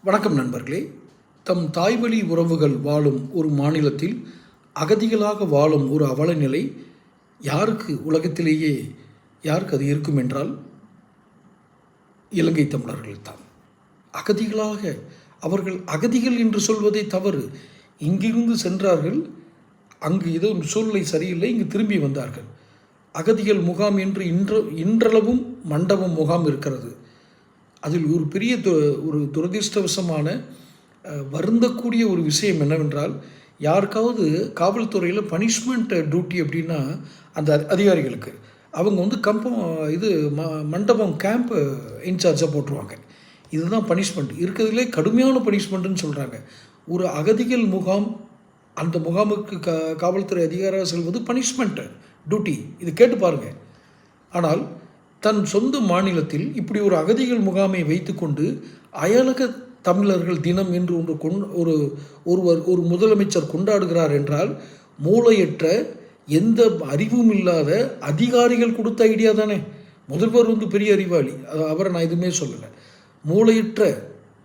வணக்கம் நண்பர்களே. தம் தாய்வழி உறவுகள் வாழும் ஒரு மாநிலத்தில் அகதிகளாக வாழும் ஒரு அவல நிலை யாருக்கு உலகத்திலேயே யாருக்கு அது இருக்கும் என்றால் இலங்கை தமிழர்கள் தான். அகதிகளாக அவர்கள் அகதிகள் என்று சொல்வதே தவறு. இங்கிருந்து சென்றார்கள், அங்கு ஏதோ சூழ்நிலை சரியில்லை, இங்கு திரும்பி வந்தார்கள். அகதிகள் முகாம் என்று இன்றளவும் மண்டபம் முகாம் இருக்கிறது. அதில் ஒரு பெரிய ஒரு துரதிர்ஷ்டவசமான வருந்தக்கூடிய ஒரு விஷயம் என்னவென்றால், யாருக்காவது காவல்துறையில் பனிஷ்மெண்ட் டியூட்டி அப்படின்னா அந்த அதிகாரிகளுக்கு அவங்க மண்டபம் கேம்ப் இன்சார்ஜாக போட்டுருவாங்க. இதுதான் பனிஷ்மெண்ட் இருக்கிறதுலே கடுமையான பனிஷ்மெண்ட்டுன்னு சொல்கிறாங்க. ஒரு அகதிகள் முகாம், அந்த முகாமுக்கு காவல்துறை அதிகாரியாக செல்வது பனிஷ்மெண்ட் டியூட்டி. இது கேட்டு பாருங்கள். ஆனால் தன் சொந்த மாநிலத்தில் இப்படி ஒரு அகதிகள் முகாமை வைத்துக்கொண்டு அயலக தமிழர்கள் தினம் என்று ஒரு முதலமைச்சர் கொண்டாடுகிறார் என்றால், மூளையற்ற எந்த அறிவும் இல்லாத அதிகாரிகள் கொடுத்த ஐடியா தானே. முதல்வர் பெரிய அறிவாளி, அவரை நான் எதுவுமே சொல்லலை. மூளையற்ற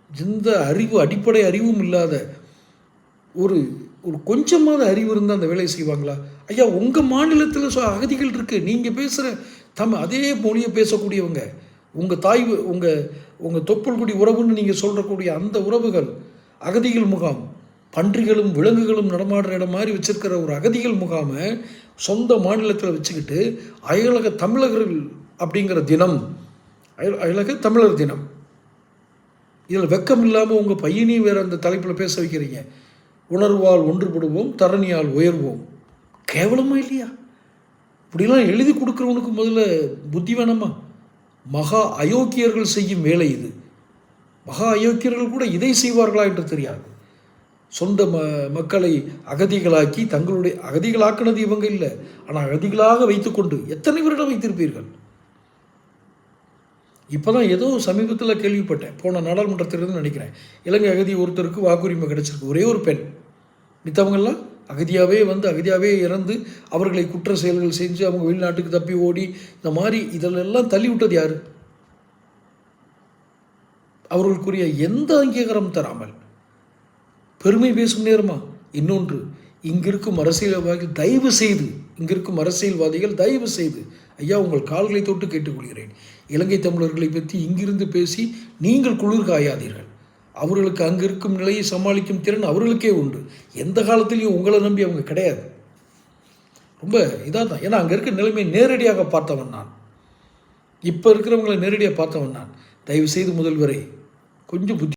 எந்த அடிப்படை அறிவும் இல்லாத ஒரு கொஞ்சமாவது அறிவு இருந்தால் அந்த வேலையை செய்வாங்களா? ஐயா, உங்கள் மாநிலத்தில் அகதிகள் இருக்குது, நீங்கள் பேசுகிற அதே மொழியை பேசக்கூடியவங்க, உங்கள் தொப்புள் குடி உறவுன்னு நீங்கள் சொல்கிறக்கூடிய அந்த உறவுகள் அகதிகள் முகாம், பன்றிகளும் விலங்குகளும் நடமாடுற இடம் மாதிரி வச்சுருக்கிற ஒரு அகதிகள் முகாமை சொந்த மாநிலத்தில் வச்சுக்கிட்டு அயலக தமிழர்கள் அப்படிங்கிற தினம், அயலக தமிழர் தினம், இதில் வெக்கம் இல்லாமல் உங்கள் பையனையும் வேறு அந்த தலைப்பில் பேச வைக்கிறீங்க. உணர்வால் ஒன்றுபடுவோம், தரணியால் உயர்வோம். கேவலமா இல்லையா? இப்படிலாம் எழுதி கொடுக்குறவனுக்கு முதல்ல புத்தி வேணாமா? மகா அயோக்கியர்கள் செய்யும் வேலை இது. மகா அயோக்கியர்கள் கூட இதை செய்வார்களா என்று தெரியாது. சொந்த மக்களை அகதிகளாக்கி தங்களுடைய அகதிகளாக்குனது இவங்க இல்லை, ஆனால் அகதிகளாக வைத்துக்கொண்டு எத்தனை வருடம் வைத்திருப்பீர்கள்? இப்போ தான் ஏதோ சமீபத்தில் கேள்விப்பட்டேன், போன நாடாளுமன்றத்திலிருந்து நினைக்கிறேன், இலங்கை அகதி ஒருத்தருக்கு வாக்குரிமை கிடச்சிருக்கு, ஒரே ஒரு பெண். மித்தவங்கெல்லாம் அகதியாகவே இறந்து அவர்களை குற்ற செயல்கள் செஞ்சு அவங்க வெளிநாட்டுக்கு தப்பி ஓடி இந்த மாதிரி இதிலெல்லாம் தள்ளி விட்டது யார்? அவர்களுக்குரிய எந்த அங்கீகாரம் தராமல் பெருமை பேசும் நேரமா? இன்னொன்று, இங்கிருக்கும் அரசியல்வாதிகள் தயவு செய்து ஐயா, உங்கள் கால்களை தொட்டு கேட்டுக்கொள்கிறேன், இலங்கை தமிழர்களை பற்றி இங்கிருந்து பேசி நீங்கள் குளிர் காயாதீர்கள். அவர்களுக்கு அங்கே இருக்கும் நிலையை சமாளிக்கும் திறன் அவர்களுக்கே உண்டு. எந்த காலத்திலையும் உங்களை நம்பி அவங்க கிடையாது. ரொம்ப இதாக தான். ஏன்னா அங்கே இருக்க நிலைமை நேரடியாக பார்த்தவன் நான், இப்போ இருக்கிறவங்களை நேரடியாக பார்த்தவன் நான். தயவு செய்து முதல்வரை கொஞ்சம் புத்தி